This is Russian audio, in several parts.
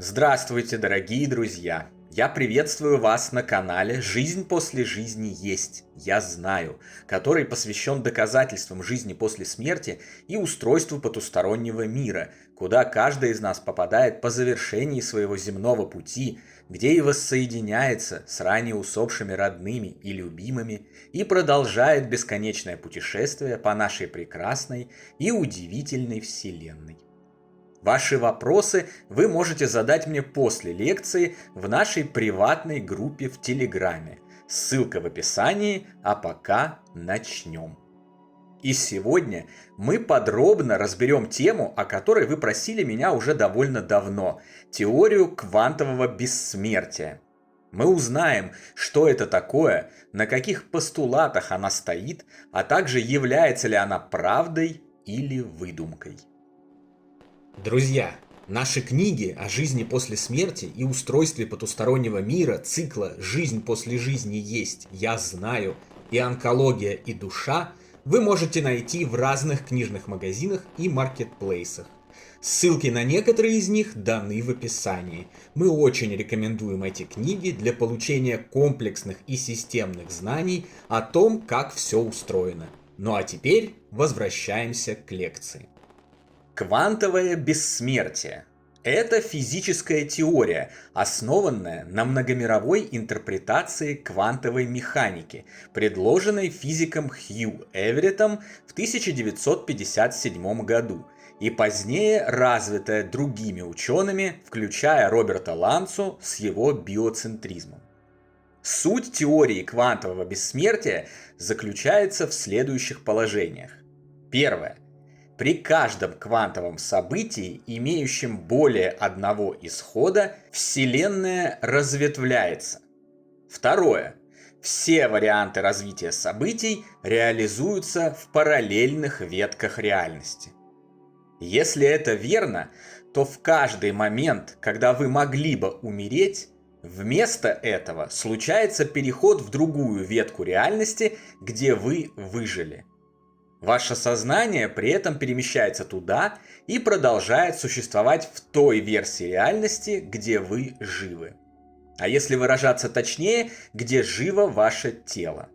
Здравствуйте, дорогие друзья! Я приветствую вас на канале «Жизнь после жизни есть, я знаю», который посвящен доказательствам жизни после смерти и устройству потустороннего мира, куда каждый из нас попадает по завершении своего земного пути, где и воссоединяется с ранее усопшими родными и любимыми и продолжает бесконечное путешествие по нашей прекрасной и удивительной Вселенной. Ваши вопросы вы можете задать мне после лекции в нашей приватной группе в Телеграме. Ссылка в описании, а пока начнем. И сегодня мы подробно разберем тему, о которой вы просили меня уже довольно давно – теорию квантового бессмертия. Мы узнаем, что это такое, на каких постулатах она стоит, а также является ли она правдой или выдумкой. Друзья, наши книги о жизни после смерти и устройстве потустороннего мира, цикла «Жизнь после жизни есть, я знаю» и «Онкология и душа» вы можете найти в разных книжных магазинах и маркетплейсах. Ссылки на некоторые из них даны в описании. Мы очень рекомендуем эти книги для получения комплексных и системных знаний о том, как все устроено. Ну а теперь возвращаемся к лекции. Квантовое бессмертие – это физическая теория, основанная на многомировой интерпретации квантовой механики, предложенной физиком Хью Эвереттом в 1957 году и позднее развитая другими учеными, включая Роберта Ланцу с его биоцентризмом. Суть теории квантового бессмертия заключается в следующих положениях. Первое. При каждом квантовом событии, имеющем более одного исхода, Вселенная разветвляется. Второе. Все варианты развития событий реализуются в параллельных ветках реальности. Если это верно, то в каждый момент, когда вы могли бы умереть, вместо этого случается переход в другую ветку реальности, где вы выжили. Ваше сознание при этом перемещается туда и продолжает существовать в той версии реальности, где вы живы. А если выражаться точнее, где живо ваше тело.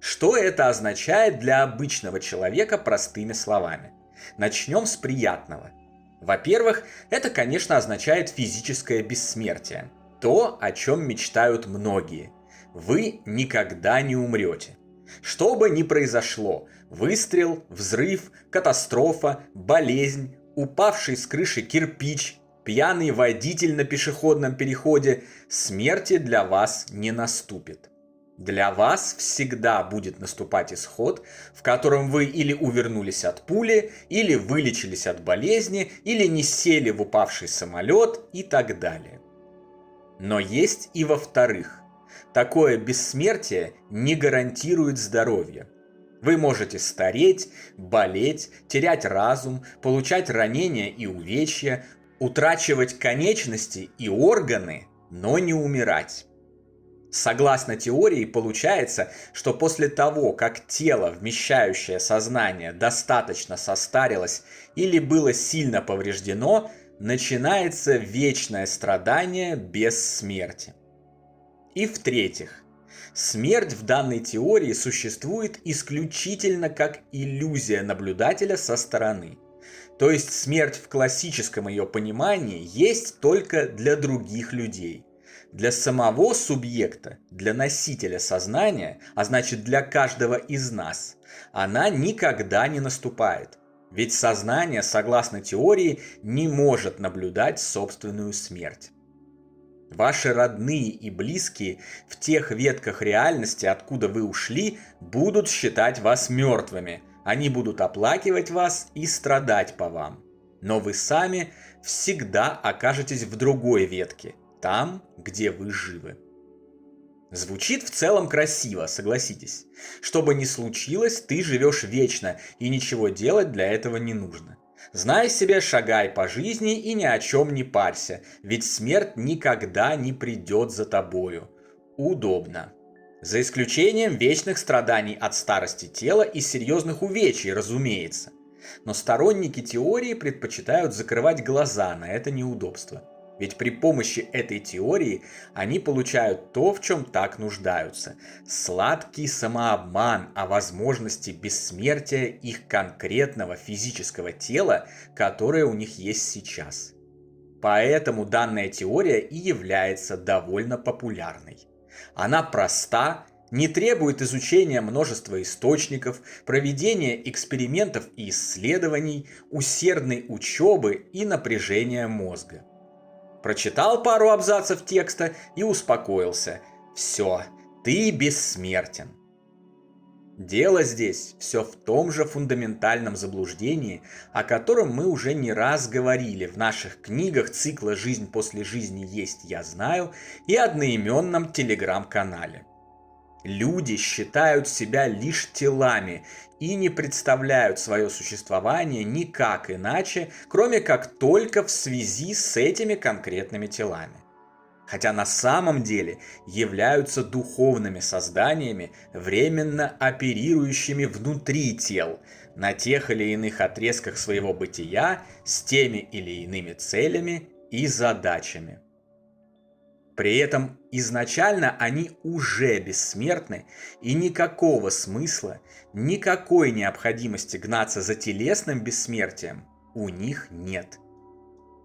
Что это означает для обычного человека простыми словами? Начнем с приятного. Во-первых, это, конечно, означает физическое бессмертие. То, о чем мечтают многие. Вы никогда не умрете. Что бы ни произошло, выстрел, взрыв, катастрофа, болезнь, упавший с крыши кирпич, пьяный водитель на пешеходном переходе, смерти для вас не наступит. Для вас всегда будет наступать исход, в котором вы или увернулись от пули, или вылечились от болезни, или не сели в упавший самолет и так далее. Но есть и во-вторых. Такое бессмертие не гарантирует здоровье. Вы можете стареть, болеть, терять разум, получать ранения и увечья, утрачивать конечности и органы, но не умирать. Согласно теории, получается, что после того, как тело, вмещающее сознание, достаточно состарилось или было сильно повреждено, начинается вечное страдание без смерти. И в-третьих, смерть в данной теории существует исключительно как иллюзия наблюдателя со стороны. То есть смерть в классическом ее понимании есть только для других людей. Для самого субъекта, для носителя сознания, а значит для каждого из нас, она никогда не наступает. Ведь сознание, согласно теории, не может наблюдать собственную смерть. Ваши родные и близкие в тех ветках реальности, откуда вы ушли, будут считать вас мертвыми. Они будут оплакивать вас и страдать по вам. Но вы сами всегда окажетесь в другой ветке, там, где вы живы. Звучит в целом красиво, согласитесь. Что бы ни случилось, ты живешь вечно, и ничего делать для этого не нужно. Знай себе, шагай по жизни и ни о чем не парься, ведь смерть никогда не придет за тобою. Удобно. За исключением вечных страданий от старости тела и серьезных увечий, разумеется. Но сторонники теории предпочитают закрывать глаза на это неудобство. Ведь при помощи этой теории они получают то, в чем так нуждаются – сладкий самообман о возможности бессмертия их конкретного физического тела, которое у них есть сейчас. Поэтому данная теория и является довольно популярной. Она проста, не требует изучения множества источников, проведения экспериментов и исследований, усердной учебы и напряжения мозга. Прочитал пару абзацев текста и успокоился. Все, ты бессмертен. Дело здесь все в том же фундаментальном заблуждении, о котором мы уже не раз говорили в наших книгах цикла «Жизнь после жизни есть, я знаю» и одноименном телеграм-канале. Люди считают себя лишь телами и не представляют свое существование никак иначе, кроме как только в связи с этими конкретными телами. Хотя на самом деле являются духовными созданиями, временно оперирующими внутри тел, на тех или иных отрезках своего бытия, с теми или иными целями и задачами. При этом изначально они уже бессмертны, и никакого смысла, никакой необходимости гнаться за телесным бессмертием у них нет.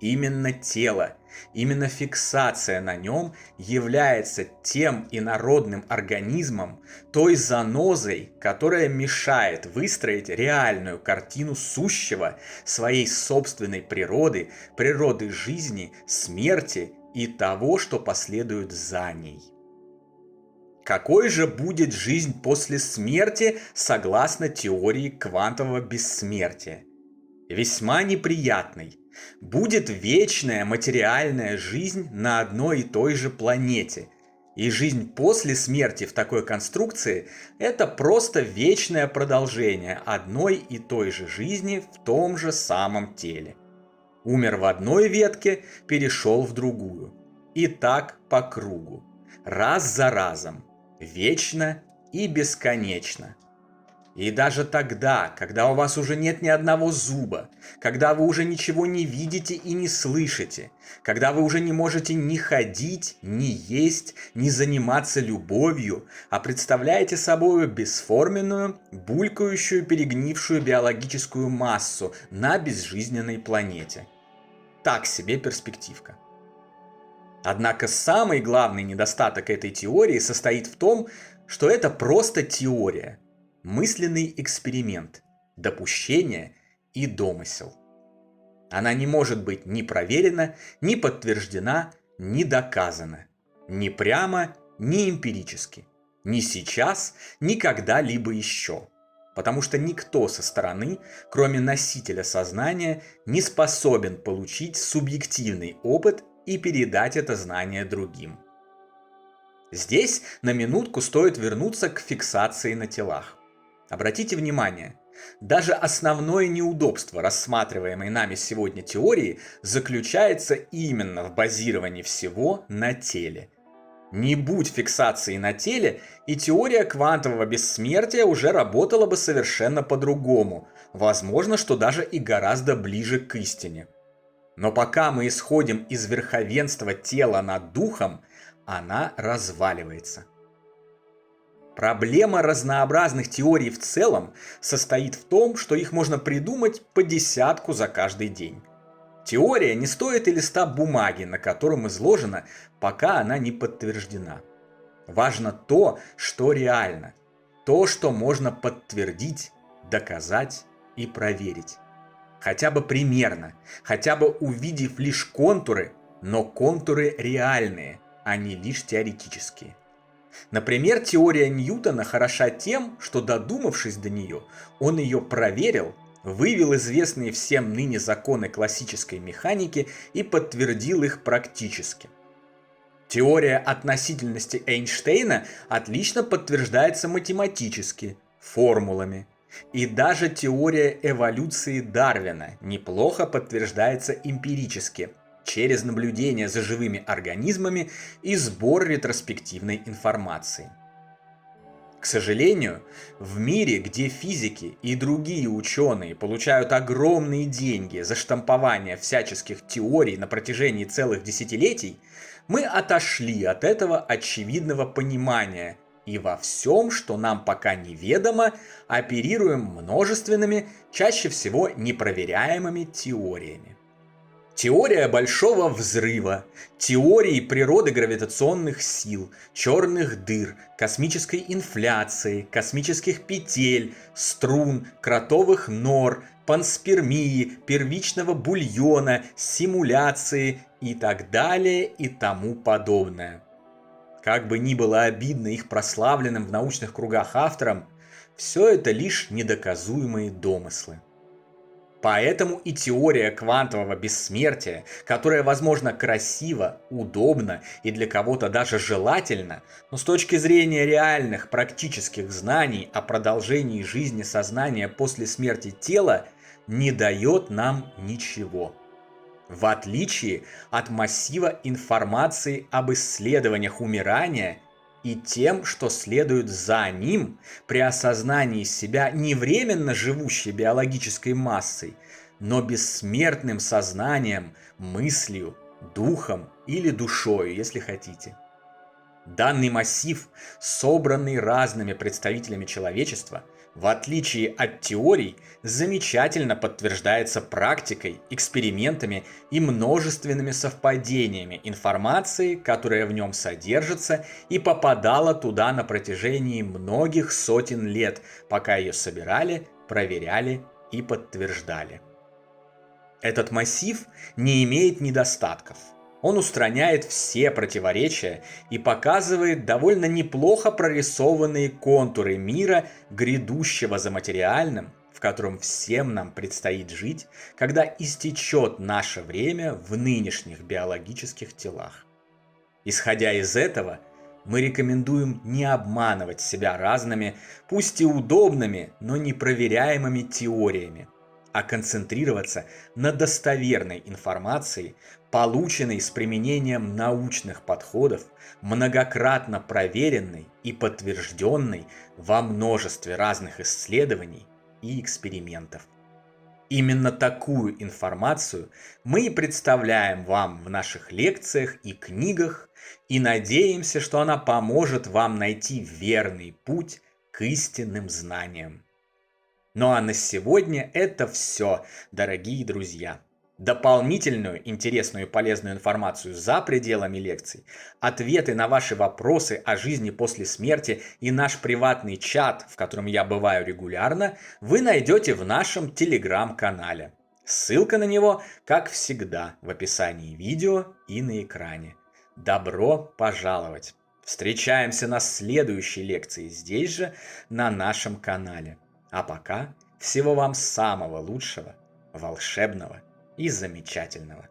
Именно тело, именно фиксация на нем является тем инородным организмом, той занозой, которая мешает выстроить реальную картину сущего, своей собственной природы, природы жизни, смерти и того, что последует за ней. Какой же будет жизнь после смерти согласно теории квантового бессмертия? Весьма неприятной. Будет вечная материальная жизнь на одной и той же планете. И жизнь после смерти в такой конструкции – это просто вечное продолжение одной и той же жизни в том же самом теле. Умер в одной ветке, перешел в другую. И так по кругу. Раз за разом. Вечно и бесконечно. И даже тогда, когда у вас уже нет ни одного зуба, когда вы уже ничего не видите и не слышите, когда вы уже не можете ни ходить, ни есть, ни заниматься любовью, а представляете собой бесформенную, булькающую, перегнившую биологическую массу на безжизненной планете. Так себе перспективка. Однако самый главный недостаток этой теории состоит в том, что это просто теория. Мысленный эксперимент, допущение и домысел. Она не может быть ни проверена, ни подтверждена, ни доказана. Ни прямо, ни эмпирически. Ни сейчас, ни когда-либо еще. Потому что никто со стороны, кроме носителя сознания, не способен получить субъективный опыт и передать это знание другим. Здесь на минутку стоит вернуться к фиксации на телах. Обратите внимание, даже основное неудобство рассматриваемой нами сегодня теории заключается именно в базировании всего на теле. Не будь фиксации на теле, и теория квантового бессмертия уже работала бы совершенно по-другому, возможно, что даже и гораздо ближе к истине. Но пока мы исходим из верховенства тела над духом, она разваливается. Проблема разнообразных теорий в целом состоит в том, что их можно придумать по десятку за каждый день. Теория не стоит и листа бумаги, на котором изложена, пока она не подтверждена. Важно то, что реально, то, что можно подтвердить, доказать и проверить. Хотя бы примерно, хотя бы увидев лишь контуры, но контуры реальные, а не лишь теоретические. Например, теория Ньютона хороша тем, что, додумавшись до нее, он ее проверил, вывел известные всем ныне законы классической механики и подтвердил их практически. Теория относительности Эйнштейна отлично подтверждается математически, формулами. И даже теория эволюции Дарвина неплохо подтверждается эмпирически, через наблюдение за живыми организмами и сбор ретроспективной информации. К сожалению, в мире, где физики и другие ученые получают огромные деньги за штампование всяческих теорий на протяжении целых десятилетий, мы отошли от этого очевидного понимания и во всем, что нам пока неведомо, оперируем множественными, чаще всего непроверяемыми теориями. Теория Большого Взрыва, теории природы гравитационных сил, черных дыр, космической инфляции, космических петель, струн, кротовых нор, панспермии, первичного бульона, симуляции и так далее и тому подобное. Как бы ни было обидно их прославленным в научных кругах авторам, все это лишь недоказуемые домыслы. Поэтому и теория квантового бессмертия, которая, возможно, красива, удобна и для кого-то даже желательна, но с точки зрения реальных практических знаний о продолжении жизни сознания после смерти тела, не дает нам ничего. В отличие от массива информации об исследованиях умирания и тем, что следует за ним при осознании себя не временно живущей биологической массой, но бессмертным сознанием, мыслью, духом или душою, если хотите. Данный массив, собранный разными представителями человечества, в отличие от теорий, замечательно подтверждается практикой, экспериментами и множественными совпадениями информации, которая в нем содержится и попадала туда на протяжении многих сотен лет, пока ее собирали, проверяли и подтверждали. Этот массив не имеет недостатков. Он устраняет все противоречия и показывает довольно неплохо прорисованные контуры мира, грядущего за материальным, в котором всем нам предстоит жить, когда истечет наше время в нынешних биологических телах. Исходя из этого, мы рекомендуем не обманывать себя разными, пусть и удобными, но непроверяемыми теориями, а концентрироваться на достоверной информации, полученной с применением научных подходов, многократно проверенной и подтвержденной во множестве разных исследований и экспериментов. Именно такую информацию мы и представляем вам в наших лекциях и книгах, и надеемся, что она поможет вам найти верный путь к истинным знаниям. Ну а на сегодня это все, дорогие друзья. Дополнительную интересную и полезную информацию за пределами лекций, ответы на ваши вопросы о жизни после смерти и наш приватный чат, в котором я бываю регулярно, вы найдете в нашем телеграм-канале. Ссылка на него, как всегда, в описании видео и на экране. Добро пожаловать! Встречаемся на следующей лекции здесь же, на нашем канале. А пока всего вам самого лучшего, волшебного и замечательного.